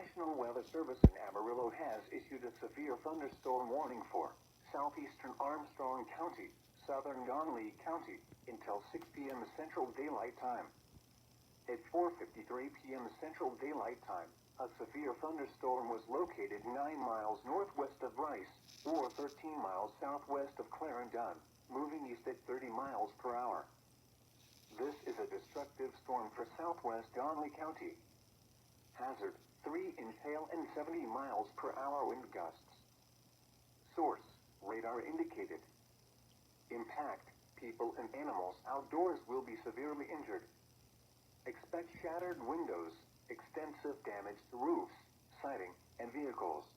National Weather Service in Amarillo has issued a severe thunderstorm warning for southeastern Armstrong County, southern Donley County, until 6 p.m. Central Daylight Time. At 4:53 p.m. Central Daylight Time, a severe thunderstorm was located 9 miles northwest of Rice, or 13 miles southwest of Clarendon, moving east at 30 miles per hour. This is a destructive storm for southwest Donley County. Hazard, 3 inch hail and 70 miles per hour wind gusts. Source, radar indicated. Impact, people and animals outdoors will be severely injured. Expect shattered windows, extensive damage to roofs, siding, and vehicles.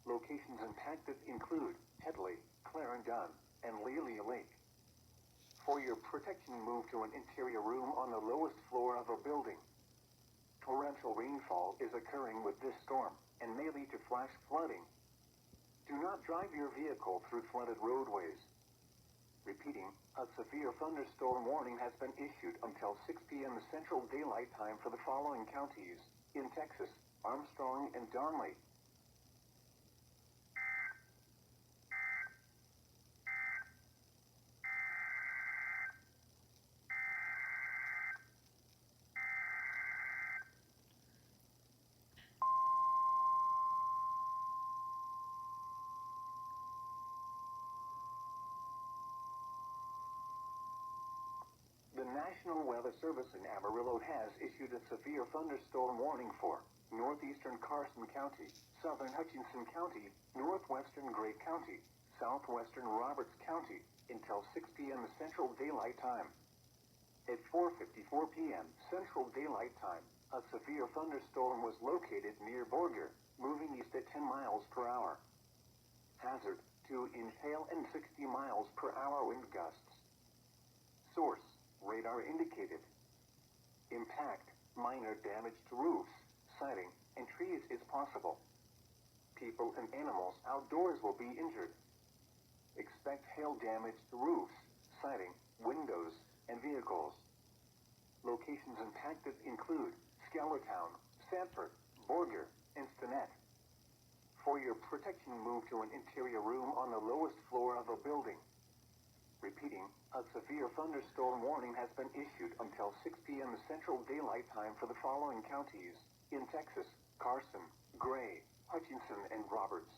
Locations impacted include Headley, Clarendon, and Lelia Lake. For your protection, move to an interior room on the lowest floor of a building. Torrential rainfall is occurring with this storm and may lead to flash flooding. Do not drive your vehicle through flooded roadways. Repeating, a severe thunderstorm warning has been issued until 6 p.m. Central Daylight Time for the following counties in Texas: Armstrong and Donley. The National Weather Service in Amarillo has issued a severe thunderstorm warning for northeastern Carson County, southern Hutchinson County, northwestern Gray County, southwestern Roberts County, until 6 p.m. Central Daylight Time. At 4:54 p.m. Central Daylight Time, a severe thunderstorm was located near Borger, moving east at 10 miles per hour. Hazard, 2 inch hail and 60 miles per hour wind gusts. Source, radar indicated. Impact, minor damage to roofs, siding, and trees is possible. People and animals outdoors will be injured. Expect hail damage to roofs, siding, windows, and vehicles. Locations impacted include Scallertown, Sanford, Borger, and Stinnett. For your protection, move to an interior room on the lowest floor of a building. Repeating, a severe thunderstorm warning has been issued until 6 p.m. Central Daylight Time for the following counties in Texas: Carson, Gray, Hutchinson, and Roberts.